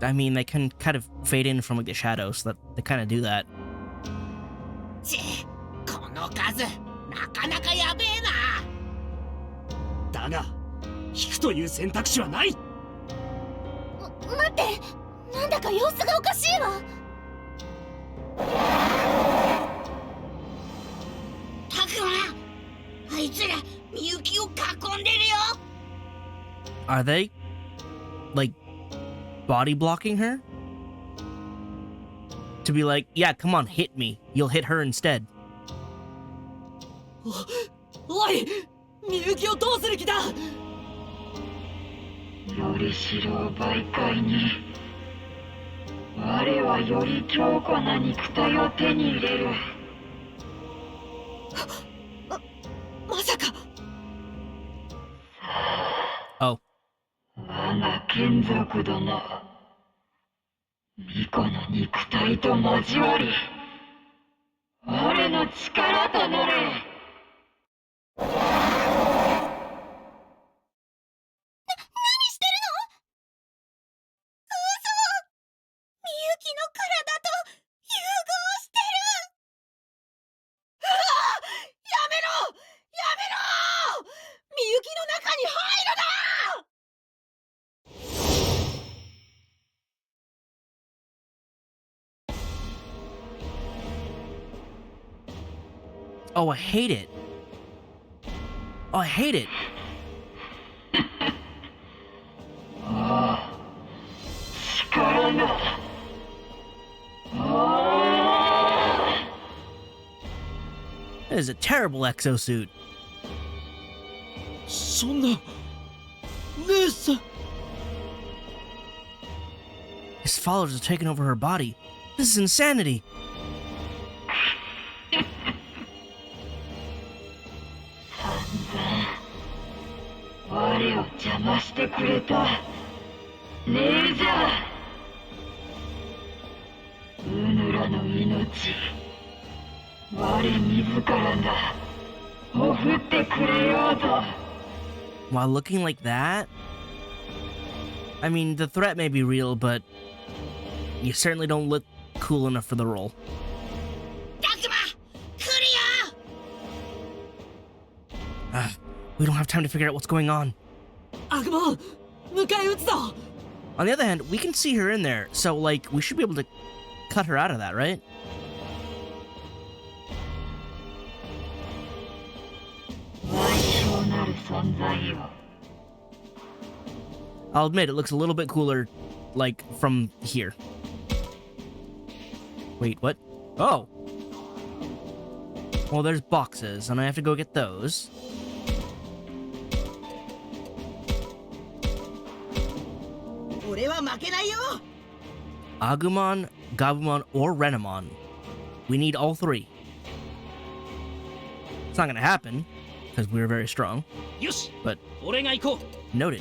S1: I mean, they can kind of fade in from like the shadows, so that they kind of do that.
S4: この数なかなかやべえな。
S6: だが引くという選択肢はない。
S7: 待って、なんだか様子がおかしいわ。
S4: タクマ、あいつらみゆきを囲んでるよ。
S1: Are they, like, body blocking her? To be like, yeah, come on, hit me. You'll hit her instead.
S5: おい、みゆきをどうする気だ。
S10: よりしろを媒介に、我はより強固な肉体を手に入れる。
S5: まさか。
S1: Oh.
S10: 我が眷属ども、巫女の肉体と交わり、我の力となれ。
S1: Oh, I hate it. Oh, I hate it.
S10: 力が。
S1: That is a terrible exosuit.
S3: そんな姉さん。
S1: His followers are taking over her body. This is insanity.
S10: 我を邪魔してくれたレイジャー。ウヌラの命、我自らが送ってくれようと。
S1: While looking like that? I mean, the threat may be real, but you certainly don't look cool enough for the role.
S4: タクマ、来るよ。
S1: We don't have time to figure out what's going on.
S5: アグモン、迎え撃つぞ。
S1: On the other hand, we can see her in there, so, like, we should be able to cut her out of that, right?
S10: 賠償なる存在よ。
S1: I'll admit, it looks a little bit cooler, like, from here. Wait, what? Oh! Well, there's boxes, and I have to go get those. Agumon, Gabumon, or Renamon. We need all three. It's not gonna happen, because we're very strong.
S6: よし、
S1: But
S6: 俺が行こう。
S1: noted.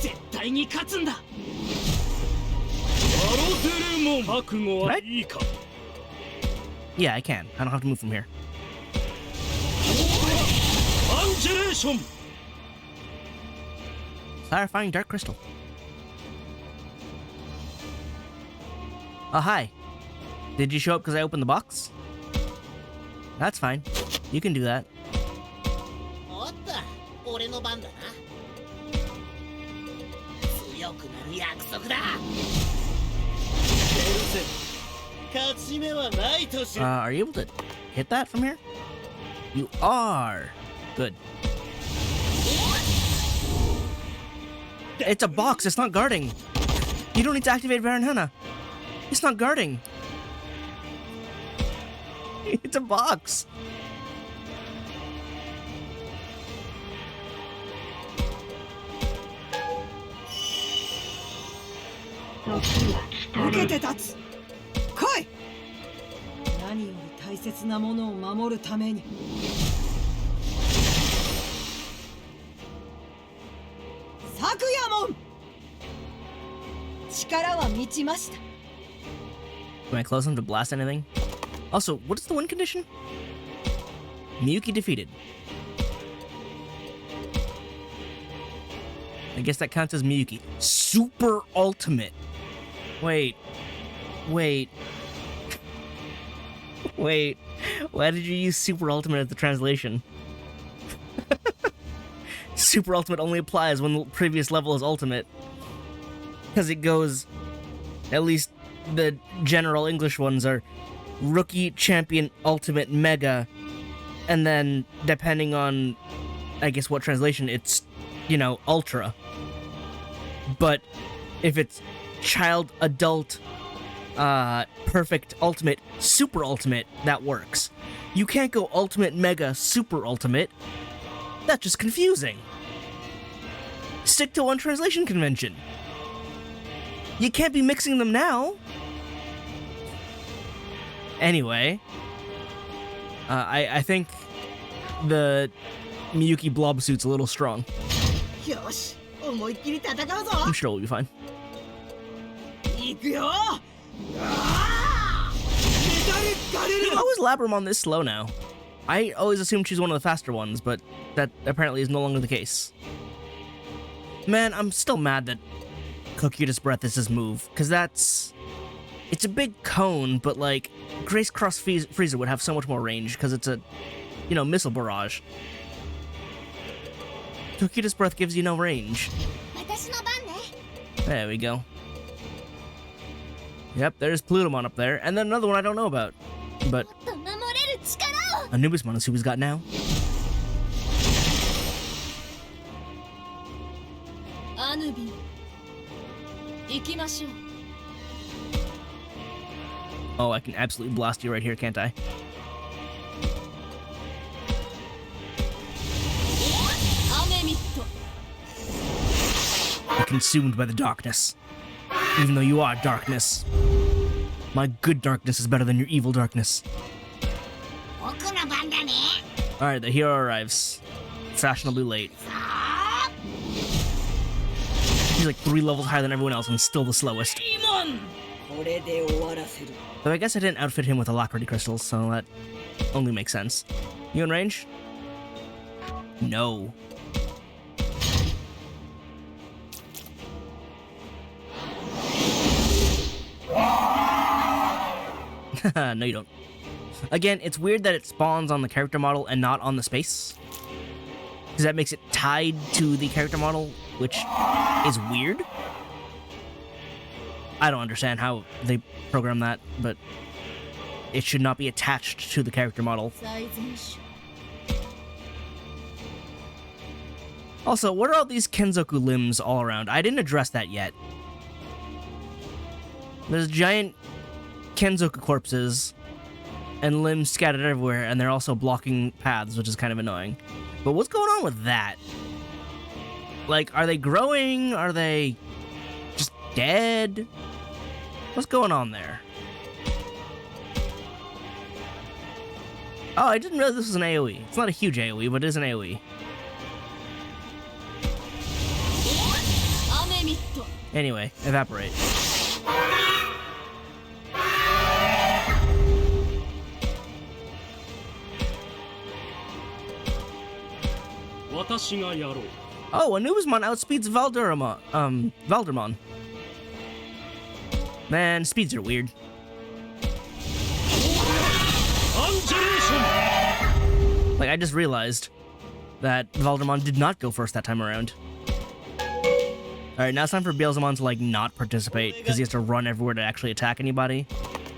S6: 絶対に勝つんだ。アロテレモン。覚悟はいいか。
S1: Yeah, I can. I don't have to move from here.
S6: アンジェレーション。
S1: Clarifying Dark Crystal. Oh, hi. Did you show up because I opened the box? That's fine. You can do that.
S4: おっと、俺の番だな。強くなる約束だ。勝ち目はないとし。
S1: Are you able to hit that from here? You are. Good. It's a box. It's not guarding. You don't need to activate Baron Hana. It's not guarding. It's a box.
S8: 何より大切なものを守るために。昨夜門、力は満ちました。
S1: Can I close him to blast anything? Also, what is the win condition? Miyuki defeated. I guess that counts as Miyuki. Super ultimate. Wait. Wait. Wait. Why did you use super ultimate as the translation? Super ultimate only applies when the previous level is ultimate. Because it goes, at least the general English ones are rookie, champion, ultimate, mega, and then depending on, I guess, what translation, it's, you know, ultra. But if it's child, adult, perfect, ultimate, super ultimate, that works. You can't go ultimate, mega, super ultimate. That's just confusing. Stick to one translation convention. You can't be mixing them now. Anyway, I think the Miyuki blob suit's a little strong.
S5: よし、思いっきり戦うぞ。
S1: I'm sure we'll be fine.
S5: 行くよ。
S1: How is Labramon this slow now? I always assumed she's one of the faster ones, but that apparently is no longer the case. Man, I'm still mad that Cocytus Breath is his move, because that's... It's a big cone, but like, Grace Cross Freezer would have so much more range, because it's a, you know, missile barrage. Cocytus Breath gives you no range.
S7: 私の番ね。
S1: There we go. Yep, there's Plutomon up there, and then another one I don't know about. But
S7: もっと守れる力を。
S1: Anubismon is who he's got now.
S8: アヌビ、行きましょう。
S1: Oh, I can absolutely blast you right here, can't I?
S8: アメミット。
S1: You're consumed by the darkness. Even though you are darkness. My good darkness is better than your evil darkness.
S4: 僕の番だね。
S1: Alright, the hero arrives. Fashionably late. He's like 3 levels higher than everyone else and still the slowest.
S5: これで終わらせる。
S1: Though I guess I didn't outfit him with alacrity crystals, so that only makes sense. You in range? No. No, you don't. Again, it's weird that it spawns on the character model and not on the space. Because that makes it tied to the character model, which is weird. I don't understand how they program that, but it should not be attached to the character model.
S8: 最善手。
S1: Also, what are all these Kenzoku limbs all around? I didn't address that yet. There's giant Kenzoku corpses and limbs scattered everywhere, and they're also blocking paths, which is kind of annoying. But what's going on with that? Like, are they growing? Are they just dead? What's going on there? Oh, I didn't realize this was an AoE. It's not a huge AoE, but it is an AoE.
S8: アメミット。
S1: Anyway, evaporate. Oh, Anubismon outspeeds Valdermon. Man, speeds are weird. Like, I just realized that Valdermon did not go first that time around. Alright, now it's time for Beelzemon to, like, not participate, because he has to run everywhere to actually attack anybody.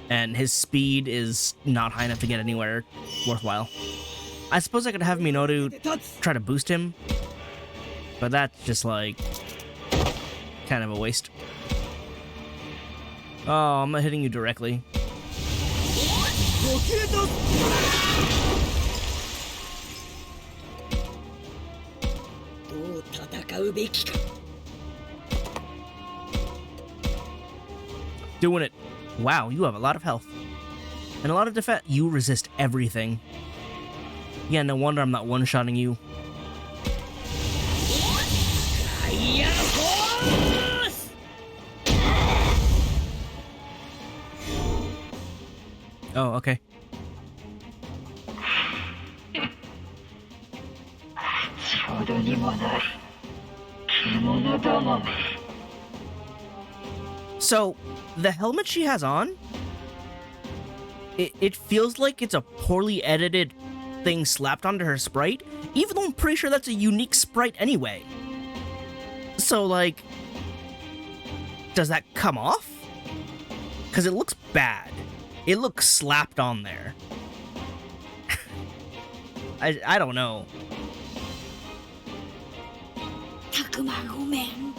S1: And his speed is not high enough to get anywhere worthwhile. I suppose I could have Minoru try to boost him, but that's just, like, kind of a waste. Oh, I'm not hitting you directly. Doing it. Wow, you have a lot of health. And a lot of defense, you resist everything. Yeah, no wonder I'm not one-shotting you. Oh, okay. So, the helmet she has on, it feels like it's a poorly edited thing slapped onto her sprite, even though I'm pretty sure that's a unique sprite anyway. So, like, does that come off? Because it looks bad. It looks slapped on there. I don't know.
S4: たくまごめん。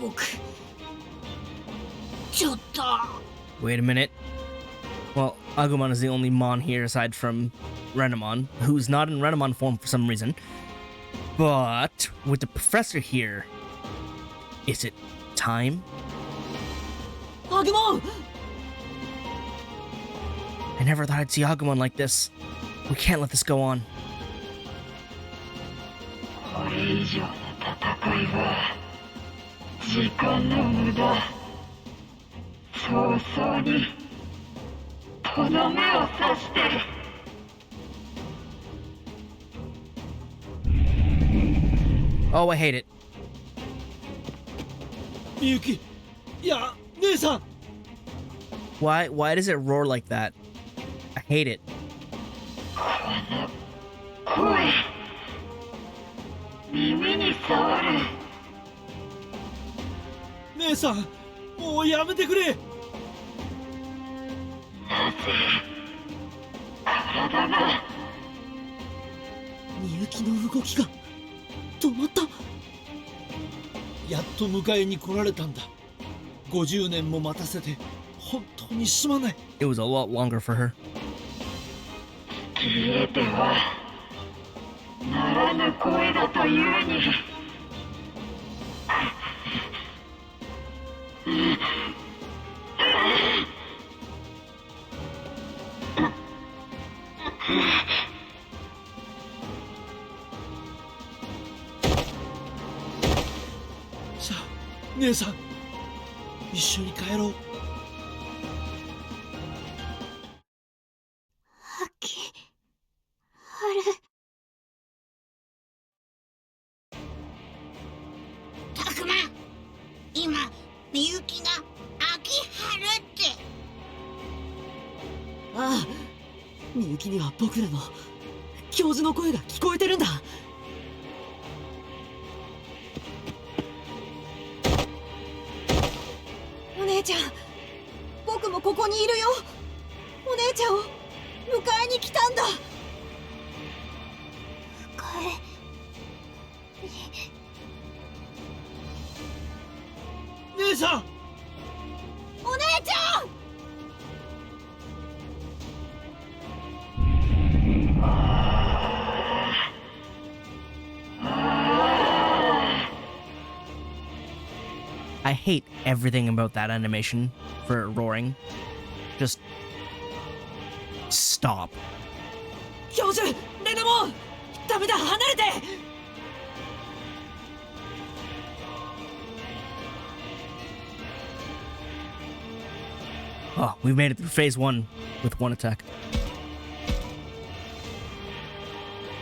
S4: 僕、ちょっと。
S1: Wait a minute. Well, Agumon is the only Mon here aside from Renamon, who's not in Renamon form for some reason. But with the professor here, is it time?
S5: Agumon!
S1: I never thought I'd see Agumon like this. We can't let this go on.
S10: これ以上の戦いは時間の無駄。早々にとどめを刺して。
S1: Oh, I hate it.
S3: みゆき、いや、姉さん。
S1: Why does it roar like that? I hate it.
S10: この声、耳に触る。
S3: 姉さん、もうやめてくれ。
S10: なぜ体が。
S5: みゆきの動きが止まった。
S3: やっと迎えに来られたんだ。50年も待たせて本当にすまない。
S1: It was a lot longer for her.
S10: 消えてはならぬ声だというに。
S3: さあ、姉さん、一緒に帰ろう。
S7: 秋春。
S4: たくま、今みゆきが秋春って。
S5: ああ、みゆきには僕らの教授の声が聞こえてるんだ。お姉ちゃん、僕もここにいるよ。お姉ちゃんを迎えに来たんだ。
S3: 姉さん、
S5: お姉ちゃん。
S1: I hate everything about that animation for roaring. Just stop.
S5: 教授、レナモン、ダメだ、離れて。
S1: Oh, we've made it through phase 1 with 1 attack.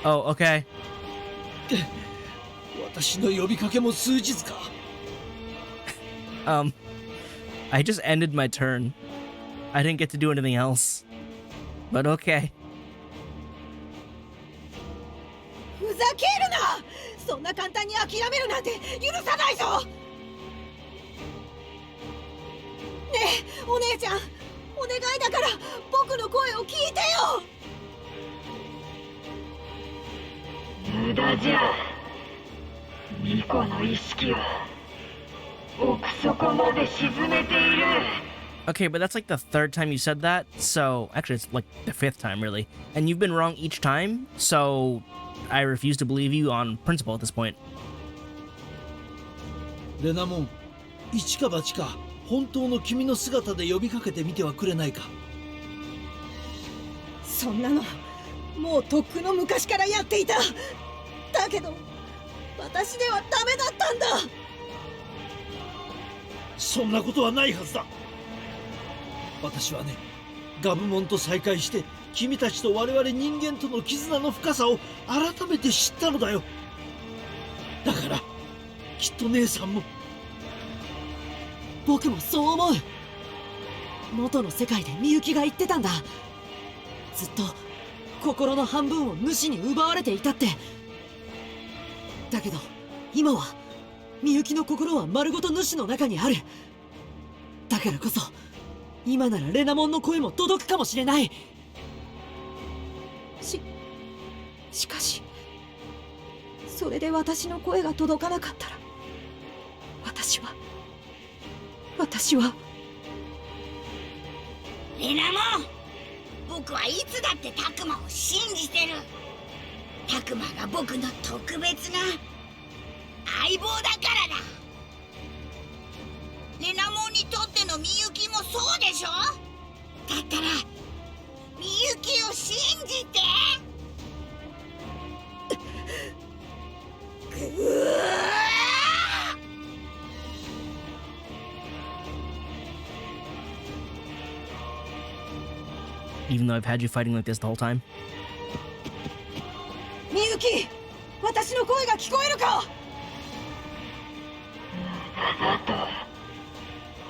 S1: Oh, okay.
S3: 私の呼びかけも数日か。
S1: I just ended my turn. I didn't get to do anything else. But okay.
S5: ふざけるな！そんな簡単に諦めるなんて許さないぞ！ねえ、お姉ちゃん、お願いだから僕の声を聞いてよ！
S10: 無駄じゃ。巫女の意識を奥底まで沈めている。
S1: Okay, but that's like the 3rd time you said that, so actually it's like the 5th time really. And you've been wrong each time, so I refuse to believe you on principle at this point.
S3: レナモン、一か八か本当の君の姿で呼びかけてみてはくれないか。
S8: そんなのもうとっくの昔からやっていた。だけど私ではダメだったんだ。
S3: そんなことはないはずだ。私はね、ガブモンと再会して君たちと我々人間との絆の深さを改めて知ったのだよ。だからきっと姉さんも。
S5: 僕もそう思う。元の世界でみゆきが言ってたんだ。ずっと心の半分を主に奪われていたって。だけど今はみゆきの心は丸ごと主の中にある。だからこそ今ならレナモンの声も届くかもしれない。
S8: しかしそれで私の声が届かなかったら私は
S4: レナモン、僕はいつだってタクマを信じてる。タクマが僕の特別な相棒だからだ。レナモンにとってのみゆきもそうでしょ。だったらみゆきを信じて。
S1: Even though I've had you fighting like this the whole time.
S8: みゆき、私の声が聞こえるか。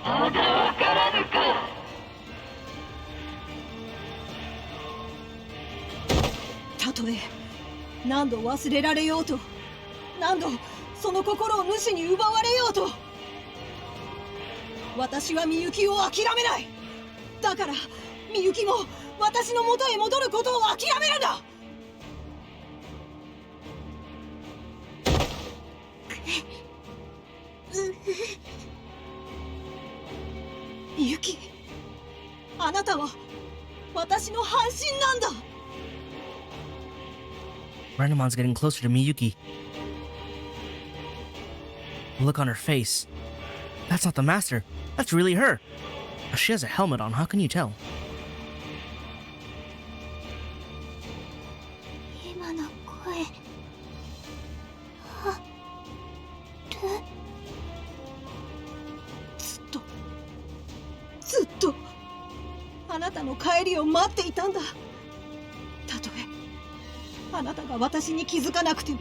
S10: まだわからぬか。
S8: たとえ何度忘れられようと、何度その心を主に奪われようと、私はみゆきを諦めない。だからみゆきも私の元へ戻ることを諦めるんだ。みゆき、あなたは私の半身なんだ。
S1: Renamon's getting closer to Miyuki. The look on her face. That's not the master. That's really her. She has a helmet on. How can you tell?
S7: 今の声ある。
S8: ずっとあなたの帰りを待っていたんだ。たとえあなたが私に気づかなくても。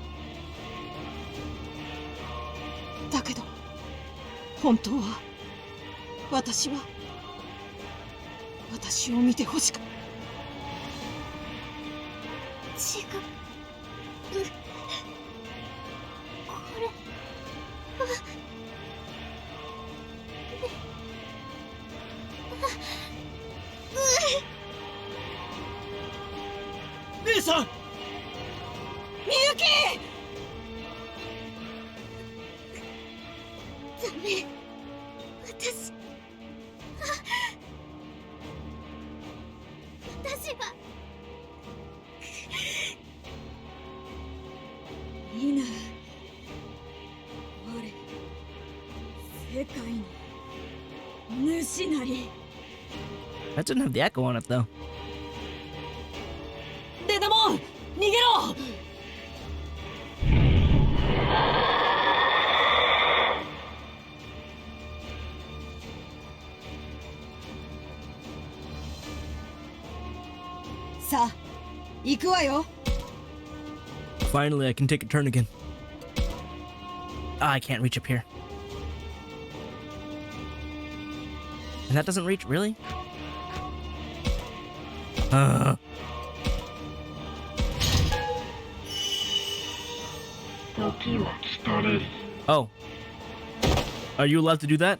S8: だけど本当は私を見てほしかった。
S7: 違う。これは
S3: 姉さん、
S8: みゆき！
S7: ダメ。私は。
S8: いいな。我世界の主なり。
S1: That didn't have the echo on it though.
S5: レナモン、逃げろ！
S8: さあ、行くわよ。
S1: Finally, I can take a turn again. Ah, I can't reach up here. And that doesn't reach, really?
S10: 時は来たれり。
S1: Oh. Are you allowed to do that?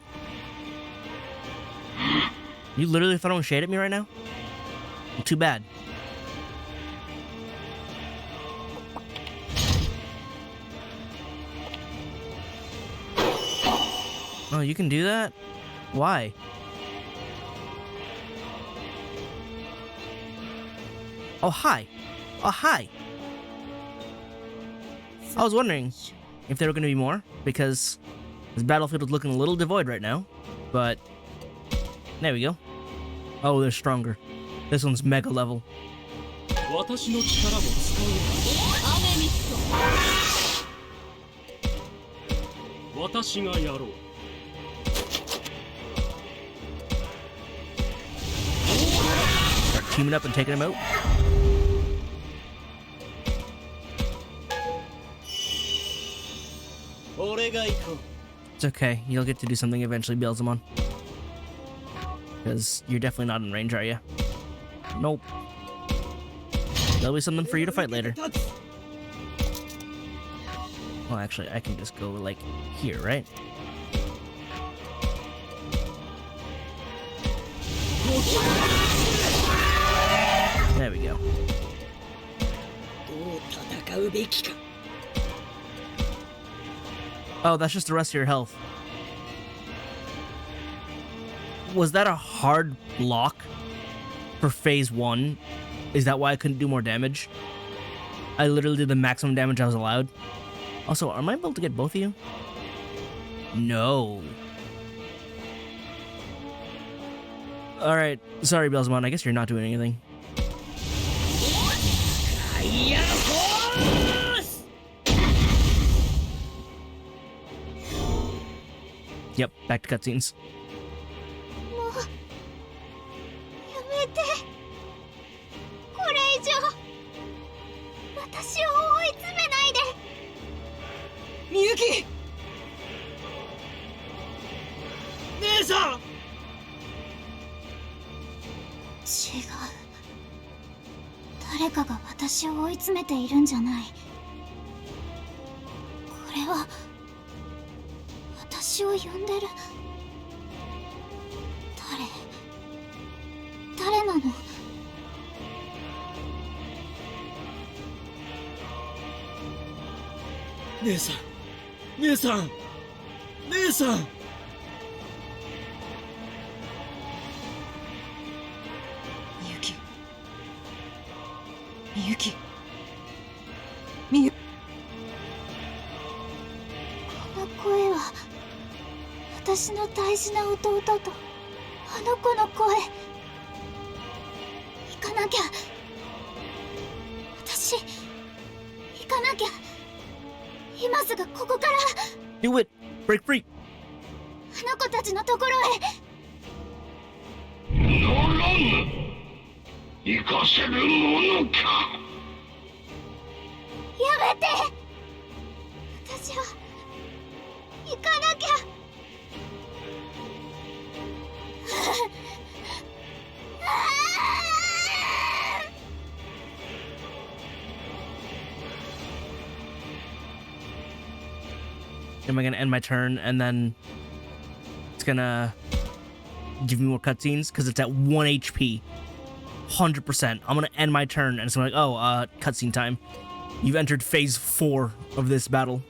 S1: You literally throwing shade at me right now? Well, too bad. Oh, you can do that? Why? Oh, hi. Oh, hi. I was wondering if there were going to be more, because this battlefield is looking a little devoid right now, but there we go. Oh, they're stronger. This one's mega level.
S11: 私の力も使う
S4: アメミット。
S11: か。私がやろう。
S1: Start teaming up and taking him out.
S3: 俺が行こう。
S1: It's okay. You'll get to do something eventually, Beelzemon. Because you're definitely not in range, are you? Nope. There'll be something for you to fight later. Well, actually, I can just go, like, here, right? There we go.
S4: どう戦うべきか。
S1: Oh, that's just the rest of your health. Was that a hard block for phase 1? Is that why I couldn't do more damage? I literally did the maximum damage I was allowed. Also, am I able to get both of you? No. Alright, sorry Beelzemon, I guess you're not doing anything.
S4: ファイヤーフォース。
S1: Yep, back to cutscenes.
S7: もうやめて。これ以上私を追い詰めないで。
S5: みゆき。
S3: 姉さん。
S7: 違う。誰かが私を追い詰めているんじゃない。これは私を呼んでる。誰なの？
S3: 姉さん。姉さん。姉さん。
S5: みゆき。みゆき。みゆ。
S7: この声は私の大事な弟とあの子の声。行かなきゃ。私行かなきゃ。今すぐここから
S1: Do it! Break free!
S7: あの子たちのところへ。
S10: ならぬ。行かせるものか。
S7: やめて。私は行かなきゃ。
S1: Am I gonna end my turn and then it's gonna give me more cutscenes? Because it's at 1 HP. 100%. I'm gonna end my turn and it's gonna be like, oh, cutscene time. You've entered phase 4 of this battle.